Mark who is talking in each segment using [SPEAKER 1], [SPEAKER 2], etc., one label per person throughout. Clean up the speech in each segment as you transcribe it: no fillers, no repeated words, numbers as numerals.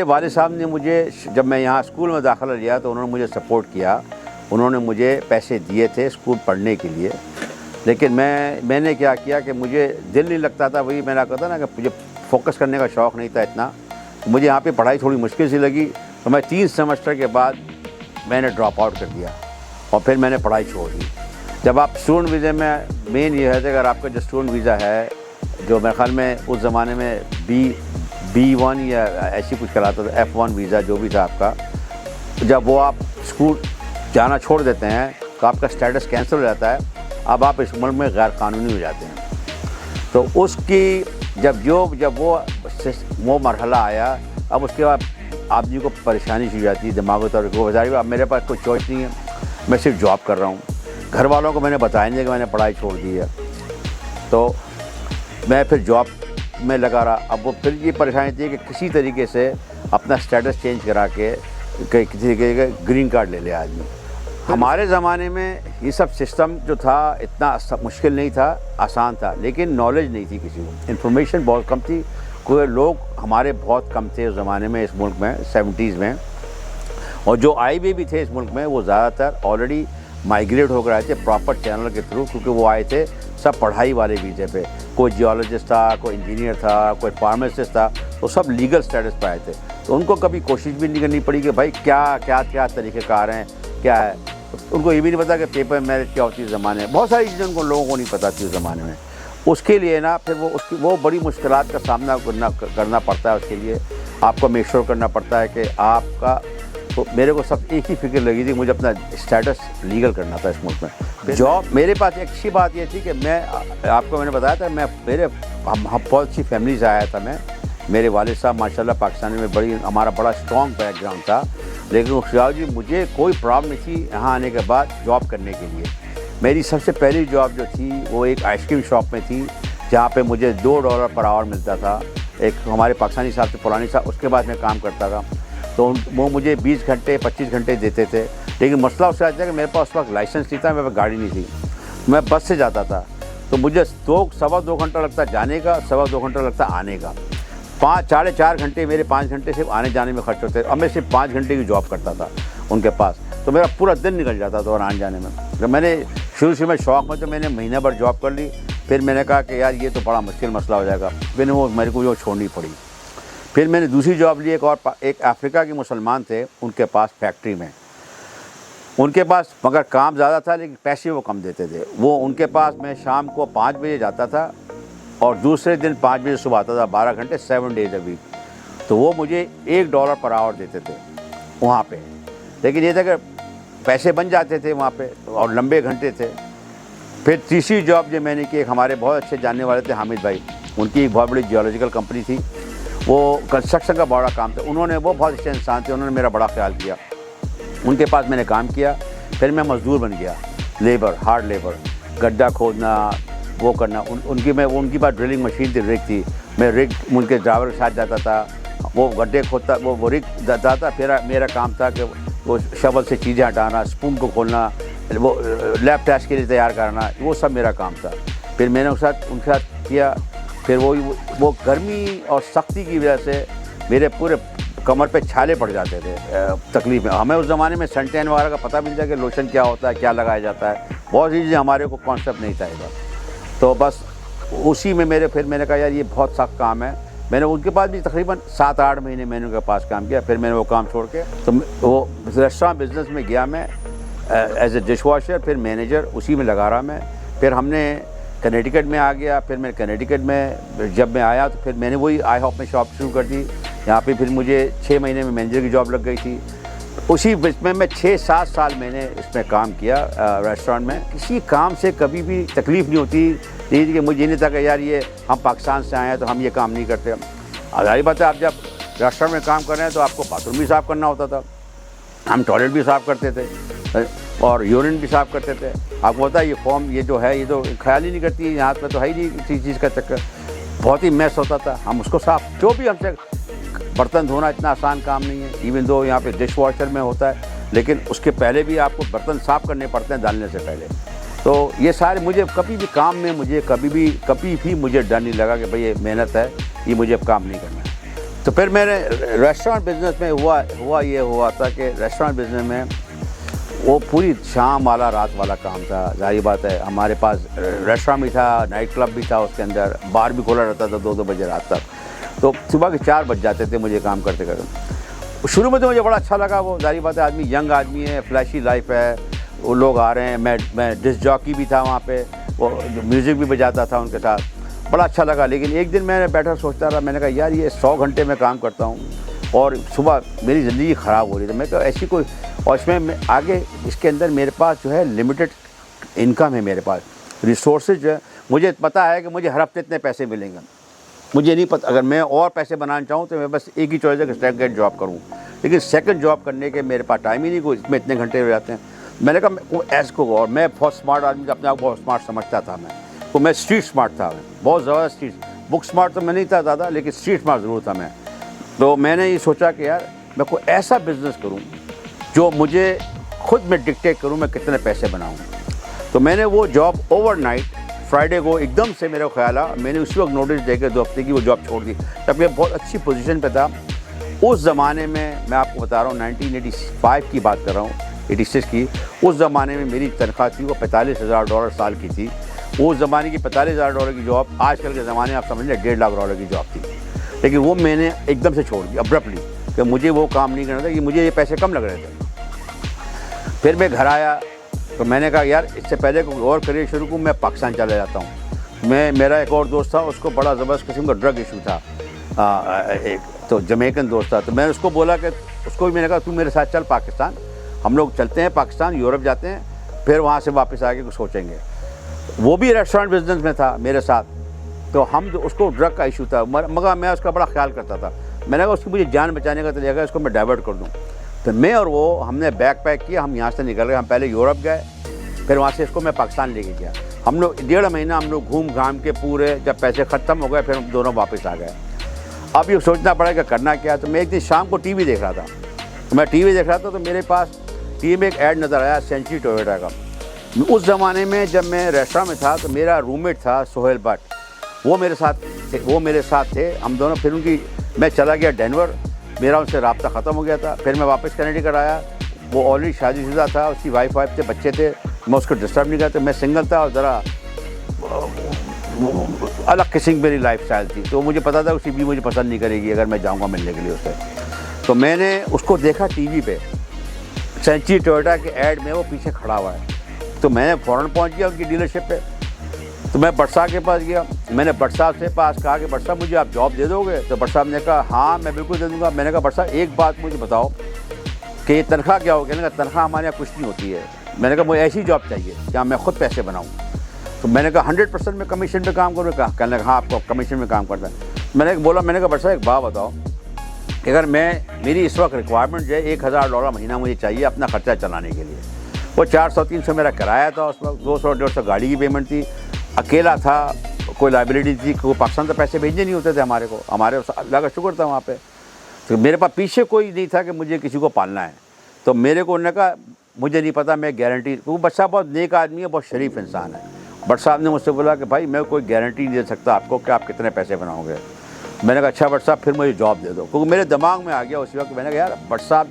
[SPEAKER 1] میرے والد صاحب نے مجھے جب میں یہاں اسکول میں داخلہ لیا تو انہوں نے مجھے سپورٹ کیا، انہوں نے مجھے پیسے دیے تھے اسکول پڑھنے کے لیے، لیکن میں نے کیا کیا کہ مجھے دل نہیں لگتا تھا، وہی میں نے کہا تھا نا کہ مجھے فوکس کرنے کا شوق نہیں تھا اتنا، مجھے یہاں پہ پڑھائی تھوڑی مشکل سی لگی، تو میں 3 سیمسٹر کے بعد میں نے ڈراپ آؤٹ کر دیا اور پھر میں نے پڑھائی چھوڑ دی۔ جب آپ اسٹوڈنٹ ویزے میں مین یہ ہے کہ اگر آپ کا جو اسٹوڈنٹ ویزا ہے، جو میرے خیال میں اس زمانے میں B1 یا ایسی کچھ کراتا تھا، F1 ویزا جو بھی تھا آپ کا، جب وہ آپ اسکول جانا چھوڑ دیتے ہیں تو آپ کا اسٹیٹس کینسل ہو جاتا ہے، اب آپ اس ملک میں غیر قانونی ہو جاتے ہیں۔ تو اس کی جب وہ مرحلہ آیا، اب اس کے بعد آدمی کو پریشانی سی جاتی ہے دماغی طور پہ، وہ بتائیے اب میرے پاس کوئی چوائس نہیں ہے، میں صرف جاب کر رہا ہوں، گھر والوں کو میں نے بتایا نہیں کہ میں نے پڑھائی چھوڑ دی ہے، تو میں پھر جاب میں لگا رہا۔ اب وہ پھر یہ پریشانی تھی کہ کسی طریقے سے اپنا اسٹیٹس چینج کرا کے کسی طریقے کا گرین کارڈ لے لے آدمی۔ ہمارے زمانے میں یہ سب سسٹم جو تھا اتنا مشکل نہیں تھا، آسان تھا، لیکن نالج نہیں تھی کسی کو، انفارمیشن بہت کم تھی، کوئی لوگ ہمارے بہت کم تھے اس زمانے میں، اس ملک میں 70s میں، اور جو آئے بھی تھے اس ملک میں وہ زیادہ تر آلریڈی مائیگریٹ ہو کر آئے تھے پراپر چینل کے تھرو، کیونکہ وہ آئے تھے سب پڑھائی والے ویزے پہ، کوئی جیولوجسٹ تھا، کوئی انجینئر تھا، کوئی فارماسسٹ تھا، وہ سب لیگل سٹیٹس پہ آئے تھے، تو ان کو کبھی کوشش بھی نہیں کرنی پڑی کہ بھائی کیا طریقہ کار ہیں، کیا ہے، ان کو یہ بھی نہیں پتا کہ پیپر میرج کیا ہوتی ہے اس زمانے میں، بہت ساری چیزیں ان کو لوگوں کو نہیں پتہ تھی اس زمانے میں۔ اس کے لیے نا پھر وہ بڑی مشکلات کا سامنا کرنا پڑتا ہے، اس کے لیے آپ کو میک شور کرنا پڑتا ہے کہ آپ کا، تو میرے کو سب ایک ہی فکر لگی تھی، مجھے اپنا اسٹیٹس لیگل کرنا تھا اس ملک میں۔ جاب میرے پاس ایک اچھی بات یہ تھی کہ آپ کو میں نے بتایا تھا بہت اچھی فیملی سے آیا تھا میں، میرے والد صاحب ماشاءاللہ پاکستانی میں ہمارا بڑا اسٹرانگ بیک گراؤنڈ تھا، لیکن خیال جی مجھے کوئی پرابلم نہیں تھی یہاں آنے کے بعد جاب کرنے کے لیے۔ میری سب سے پہلی جاب جو تھی وہ ایک آئس کریم شاپ میں تھی، جہاں پہ مجھے $2 پر آور ملتا تھا، ایک ہمارے پاکستانی صاحب سے پرانی صاحب، اس کے بعد میں کام کرتا تھا، تو وہ مجھے 20 گھنٹے 25 گھنٹے دیتے تھے، لیکن مسئلہ اس سے آتا ہے کہ میرے پاس اس وقت لائسنس نہیں تھا، میرے پاس گاڑی نہیں تھی، میں بس سے جاتا تھا، تو مجھے سوا دو گھنٹہ لگتا جانے کا، سوا 2 گھنٹہ لگتا آنے کا، 4.5 گھنٹے میرے 5 گھنٹے صرف آنے جانے میں خرچ ہوتے، اور میں صرف 5 گھنٹے کی جاب کرتا تھا ان کے پاس، تو میرا پورا دن نکل جاتا تھا اور آنے جانے میں۔ جب میں نے شروع میں شوق میں تو میں نے مہینہ بھر جاب کر لی، پھر میں نے کہا کہ یار یہ تو بڑا مشکل مسئلہ ہو جائے گا، پھر میرے کو چھوڑنی پڑی۔ پھر میں نے دوسری جاب لی، ایک افریقہ کے مسلمان تھے ان کے پاس فیکٹری میں، ان کے پاس مگر کام زیادہ تھا لیکن پیسے وہ کم دیتے تھے، وہ ان کے پاس میں شام کو 5 بجے جاتا تھا اور دوسرے دن 5 بجے صبح آتا تھا، 12 گھنٹے 7 days a week، تو وہ مجھے $1 پر آور دیتے تھے وہاں پہ، لیکن یہ تھا کہ پیسے بن جاتے تھے وہاں پہ اور لمبے گھنٹے تھے۔ پھر تیسری جاب جو میں نے کی، ایک ہمارے بہت اچھے جاننے والے تھے حامد بھائی، ان کی ایک بہت بڑی جیولوجیکل کمپنی تھی، وہ کنسٹرکشن کا بڑا کام تھا، وہ بہت اچھے انسان تھے، انہوں نے میرا بڑا خیال کیا، ان کے پاس میں نے کام کیا، پھر میں مزدور بن گیا، ہارڈ لیبر، گڈھا کھودنا، وہ کرنا، ان کی پاس ڈرلنگ مشین تھی، ریگ تھی، میں ریگ ان کے ڈرائیور کے ساتھ جاتا تھا، وہ گڈھے کھودتا، وہ ریگ جاتا تھا، پھر میرا کام تھا کہ وہ شاول سے چیزیں ہٹانا، اسپون کو کھولنا، وہ لیب ٹیسٹ کے لیے تیار کرنا، وہ سب میرا کام تھا۔ پھر میں نے ان کے ساتھ کیا، پھر وہ گرمی اور سختی کی وجہ سے میرے پورے کمر پہ چھالے پڑ جاتے تھے، تکلیف میں، ہمیں اس زمانے میں سن ٹین وغیرہ کا پتہ بھی نہیں تھا کہ لوشن کیا ہوتا ہے، کیا لگایا جاتا ہے، بہت سی چیزیں ہمارے کو کانسیپٹ نہیں تھا اس وقت، تو بس اسی میں پھر میں نے کہا یار یہ بہت سخت کام ہے، میں نے ان کے پاس بھی تقریباً 7-8 مہینے میں نے ان کے پاس کام کیا، پھر میں نے وہ کام چھوڑ کے تو وہ ریسٹوران بزنس میں گیا، میں ایز اے ڈش واشر، پھر مینیجر اسی میں لگا رہا میں، پھر ہم نے کنیٹیکٹ میں آ گیا، پھر میں کنیٹیکٹ میں جب میں آیا تو پھر میں نے وہی آئی ہاپ میں شاپ شروع کر دی، یہاں پہ پھر مجھے 6 مہینے میں مینیجر کی جاب لگ گئی تھی، اسی میں 6-7 سال میں نے اس میں کام کیا ریسٹورانٹ میں، کسی کام سے کبھی بھی تکلیف نہیں ہوتی، یہ کہ مجھے نہیں تھا کہ یار یہ ہم پاکستان سے آئے ہیں تو ہم یہ کام نہیں کرتے، ظاہر بات ہے آپ جب ریسٹورانٹ میں کام کر رہے ہیں تو آپ کو باتھ روم بھی صاف کرنا ہوتا تھا، ہم ٹوائلٹ بھی صاف کرتے تھے اور یورین بھی صاف کرتے تھے، آپ کو پتا ہے یہ فارم یہ جو ہے یہ تو خیال ہی نہیں کرتی ہے، یہاں پہ تو ہے ہی نہیں کسی چیز کا چکر، بہت ہی میس ہوتا تھا، ہم اس کو صاف، جو بھی ہم سے برتن دھونا اتنا آسان کام نہیں ہے، ایون دو یہاں پہ ڈش واشر میں ہوتا ہے، لیکن اس کے پہلے بھی آپ کو برتن صاف کرنے پڑتے ہیں ڈالنے سے پہلے، تو یہ سارے مجھے کبھی بھی کام میں مجھے کبھی بھی مجھے ڈر نہیں لگا کہ بھئی یہ محنت ہے، یہ مجھے اب کام نہیں کرنا ہے، تو پھر میرے ریسٹورینٹ بزنس میں یہ ہوا تھا کہ ریسٹورینٹ بزنس میں وہ پوری شام والا رات والا کام تھا. ظاہر بات ہے ہمارے پاس ریسٹورینٹ بھی تھا, نائٹ کلب بھی تھا, اس کے اندر بار بھی کھولا رہتا تھا 2 بجے رات تک. تو صبح کے 4 بج جاتے تھے مجھے کام کرتے کرتے. شروع میں تو مجھے بڑا اچھا لگا. وہ ظاہر بات ہے آدمی ینگ آدمی ہے, فلیشی لائف ہے, وہ لوگ آ رہے ہیں. میں ڈسک جاکی بھی تھا وہاں پہ, وہ میوزک بھی بجاتا تھا ان کے ساتھ, بڑا اچھا لگا. لیکن ایک دن میں نے بیٹھا سوچتا رہا, میں نے کہا یار یہ 100 گھنٹے میں کام کرتا ہوں اور صبح میری زندگی خراب ہو رہی ہے. میں کہا ایسی کوئی, اور اس میں آگے اس کے اندر میرے پاس جو ہے لمیٹڈ انکم ہے, میرے پاس ریسورسز جو ہے. مجھے پتہ ہے کہ مجھے ہر ہفتے اتنے پیسے ملیں گے. مجھے نہیں پتہ, اگر میں اور پیسے بنانا چاہوں تو میں بس ایک ہی چوائس ہے کہ سیکنڈ جاب کروں. لیکن سیکنڈ جاب کرنے کے میرے پاس ٹائم ہی نہیں, کوئی اس میں اتنے گھنٹے ہو جاتے ہیں. میں نے کہا ایسے کو, اور میں بہت اسمارٹ آدمی تھا, اپنے آپ کو بہت اسمارٹ سمجھتا تھا. میں اسٹریٹ اسمارٹ تھا, بہت زیادہ اسٹریٹ. بک اسمارٹ تو میں نہیں تھا زیادہ, لیکن اسٹریٹ اسمارٹ ضرور تھا میں. تو میں نے یہ سوچا کہ یار میں کوئی ایسا بزنس کروں جو مجھے خود میں ڈکٹیٹ کروں میں کتنے پیسے بناؤں. تو میں نے وہ جاب اوور نائٹ فرائیڈے کو ایک دم سے میرے کو خیال آیا, میں نے اسی وقت نوٹس دے کے 2 ہفتے کی وہ جاب چھوڑ دی. تب میں بہت اچھی پوزیشن پہ تھا. اس زمانے میں آپ کو بتا رہا ہوں 1985 کی بات کر رہا ہوں, 86 کی. اس زمانے میں میری تنخواہ تھی وہ $45,000 سال کی تھی. اس زمانے کی $45,000 کی جاب آج کل کے زمانے میں آپ سمجھ لیں $1.5 لاکھ کی جاب تھی. لیکن وہ میں نے ایک دم سے چھوڑ دی ابرپٹلی, کہ مجھے وہ کام نہیں کرنا تھا, کہ مجھے یہ پیسے کم لگ رہے تھے. پھر میں گھر آیا تو میں نے کہا یار اس سے پہلے کوئی اور کریئر شروع کروں, میں پاکستان چلا جاتا ہوں. میرا ایک اور دوست تھا, اس کو بڑا زبردست قسم کا ڈرگ ایشو تھا, ایک تو جمیکن دوست تھا. تو میں نے اس کو بولا کہ اس کو بھی میں نے کہا تو میرے ساتھ چل پاکستان, ہم لوگ چلتے ہیں پاکستان, یورپ جاتے ہیں, پھر وہاں سے واپس آ کے کچھ سوچیں گے. وہ بھی ریسٹورینٹ بزنس میں تھا میرے ساتھ. تو اس کو ڈرگ کا ایشو تھا, مگر میں اس کا بڑا خیال کرتا تھا. میں نے کہا اس کی مجھے جان بچانے کا طریقہ ہے, اس کو میں ڈائیورٹ کر دوں. تو میں اور وہ ہم نے بیگ پیک کیا, ہم یہاں سے نکل گئے. ہم پہلے یورپ گئے, پھر وہاں سے اس کو میں پاکستان لے کے گیا. ہم لوگ 1.5 مہینہ ہم لوگ گھوم گھام کے پورے, جب پیسے ختم ہو گئے پھر ہم دونوں واپس آ گئے. اب یہ سوچنا پڑا کہ کرنا کیا. تو میں ایک دن شام کو ٹی وی دیکھ رہا تھا, تو میرے پاس ٹی وی میں ایک ایڈ نظر آیا سینچری ٹویوٹا کا. اس زمانے میں جب میں ریسٹورینٹ میں تھا تو میرا روم میٹ تھا سہیل بٹ, وہ میرے ساتھ تھے. ہم دونوں پھر میں چلا گیا ڈینور, میرا ان سے رابطہ ختم ہو گیا تھا. پھر میں واپس کنیڈیکٹ آیا, وہ آلریڈی شادی شدہ تھا, اس کی وائف تھے, بچے تھے. میں اس کو ڈسٹرب نہیں کرتا, میں سنگل تھا اور ذرا الگ قسم میری لائف اسٹائل تھی. تو مجھے پتا تھا اسی بھی مجھے پسند نہیں کرے گی اگر میں جاؤں گا ملنے کے لیے اس سے. تو میں نے اس کو دیکھا ٹی وی پہ, سینچری ٹویوٹا کے ایڈ میں وہ پیچھے کھڑا ہوا ہے. تو میں فوراً پہنچ گیا ان کی ڈیلرشپ پہ. تو میں بٹ صاحب کے پاس گیا. میں نے بٹ صاحب سے کہا کہ بٹ صاحب مجھے آپ جاب دے دو گے؟ تو بٹ صاحب نے کہا ہاں میں بالکل دے دوں گا. میں نے کہا بٹ صاحب ایک بات مجھے بتاؤ کہ یہ تنخواہ کیا ہوگی؟ کہنے کا تنخواہ ہمارے یہاں کچھ نہیں ہوتی ہے. میں نے کہا مجھے ایسی جاب چاہیے جہاں میں خود پیسے بناؤں. تو میں نے کہا 100% میں کمیشن پہ کام کروں. کہنے لگا ہاں آپ کو کمیشن میں کام کرتا ہے. میں نے کہا بٹ صاحب ایک بات بتاؤ کہ اگر میری اس وقت ریکوائرمنٹ جو ہے $1,000 مہینہ مجھے چاہیے اپنا خرچہ چلانے کے لیے. وہ 400-300 میرا کرایہ تھا اس وقت, 200-150 گاڑی کی پیمنٹ تھی, اکیلا تھا, کوئی لائبلٹی تھی, کوئی پاکستان سے پیسے بھیجنے نہیں ہوتے تھے ہمارے کو, اللہ کا شکر تھا وہاں پہ. تو میرے پاس پیچھے کوئی نہیں تھا کہ مجھے کسی کو پالنا ہے. تو میرے کو انہوں نے کہا مجھے نہیں پتا, میں گارنٹی, کیونکہ بٹ صاحب بہت نیک آدمی ہے, بہت شریف انسان ہے. بٹ صاحب نے مجھ سے بولا کہ بھائی میں کوئی گارنٹی نہیں دے سکتا آپ کو کہ آپ کتنے پیسے بناؤ گے. میں نے کہا اچھا بٹ صاحب پھر مجھے جاب دے دو, کیونکہ میرے دماغ میں آ گیا اسی وقت. میں نے کہا یار بٹ صاحب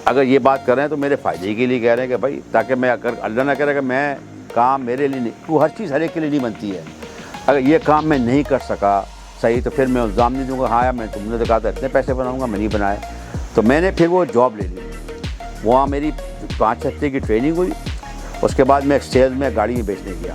[SPEAKER 1] اگر یہ بات کر رہے ہیں تو میرے فائدے کے لیے کہہ رہے ہیں کہ بھائی تاکہ میں اگر اللہ نہ کرے کہ میں کام میرے لیے نہیں, کیونکہ ہر چیز ہر ایک کے لیے نہیں بنتی ہے. اگر یہ کام میں نہیں کر سکا صحیح تو پھر میں الزام نہیں دوں گا ہاں میں تم نے تو کہا تھا اتنے پیسے بناؤں گا, میں نہیں بنائے. تو میں نے پھر وہ جاب لے لی. وہاں میری 5 ہفتے کی ٹریننگ ہوئی. اس کے بعد میں ایک سیلز میں گاڑی میں بیچنے گیا.